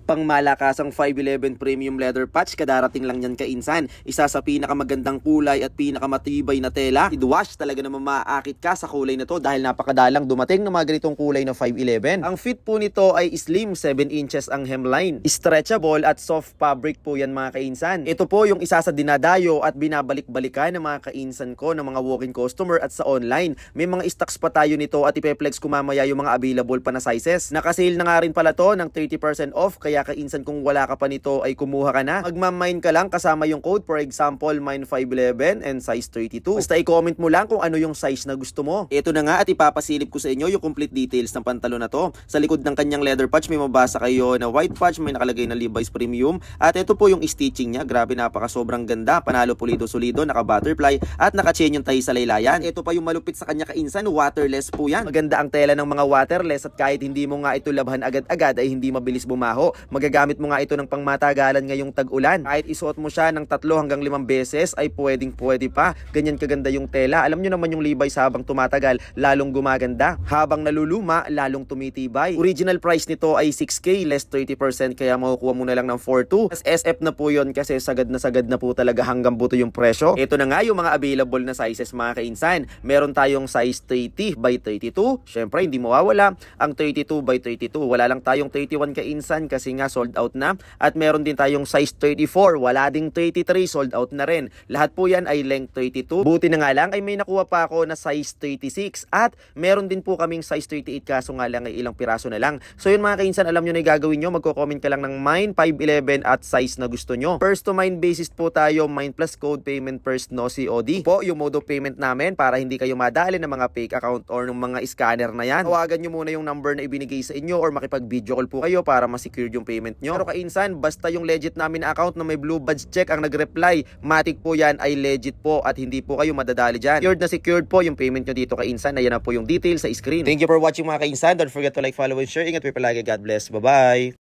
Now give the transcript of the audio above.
Pangmalakasang 511 Premium Leather Patch, kadarating lang yan kainsan. Isa sa pinakamagandang kulay at pinakamatibay na tela. Idwash talaga naman maaakit ka sa kulay na to dahil napakadalang dumating ng mga ganitong kulay na 511. Ang fit po nito ay slim, 7 inches ang hemline. Stretchable at soft fabric po yan mga kainsan. Ito po yung isa sa dinadayo at binabalik-balikan ng mga kainsan ko, ng mga walk-in customer at sa online. May mga stocks pa tayo nito at ipeplex ko mamaya yung mga available pa na sizes. Nakasale na nga rin pala to ng 30% off, kaya kainsan kung wala ka pa nito ay kumuha ka na. Magmamine ka lang kasama yung code, for example mine 511 and size 32. Basta i-comment mo lang kung ano yung size na gusto mo. Ito na nga at ipapasilip ko sa inyo yung complete details ng pantalon na to. Sa likod ng kanyang leather patch may mabasa kayo na white patch, may nakalagay na Levi's Premium at ito po yung stitching niya. Grabe, napaka sobrang ganda, panalo pulido solido, naka butterfly at naka-chain yung tahi sa laylayan. Ito pa yung malupit sa kanya kainsan, waterless po yan. Maganda ang tela ng mga waterless at kahit hindi mo nga ito labhan agad-agad ay hindi mabilis bumaho. Magagamit mo nga ito ng pangmatagalan ngayong tag-ulan. Kahit isuot mo siya ng 3 hanggang 5 beses ay pwede pa. Ganyan kaganda yung tela. Alam nyo naman yung Levi's habang tumatagal lalong gumaganda. Habang naluluma lalong tumitibay. Original price nito ay 6K less 30% kaya makukuha mo na lang ng 4.2. As SF na po yun kasi sagad na po talaga hanggang buto yung presyo. Ito na nga yung mga available na sizes mga kainsan. Meron tayong size 30 by 32. Syempre hindi mawawala ang 32 by 32. Wala lang tayong 31 kainsan kasi nga sold out na. At meron din tayong size 34. Wala ding 33, sold out na rin. Lahat po yan ay length 32. Buti na nga lang ay may nakuha pa ako na size 36. At meron din po kaming size 38 kaso nga lang ay ilang piraso na lang. So yun mga kainsan, alam nyo na yung gagawin nyo. Magko-comment ka lang ng mine 511 at size na gusto nyo. First to mine basis po tayo. Mine plus code payment first, no COD. Po yung mode of payment namin para hindi kayo madali ng mga fake account or ng mga scanner na yan. Tawagan nyo muna yung number na ibinigay sa inyo or makipag-video call po kayo para ma-secure yung payment nyo. Pero kainsan, basta yung legit namin na account na may blue badge check ang nag-reply, matik po yan ay legit po at hindi po kayo madadali dyan. Secured po yung payment nyo dito kainsan. Ayan na po yung details sa screen. Thank you for watching mga kainsan. Don't forget to like, follow, and share. Ingat po palagi. God bless. Bye-bye.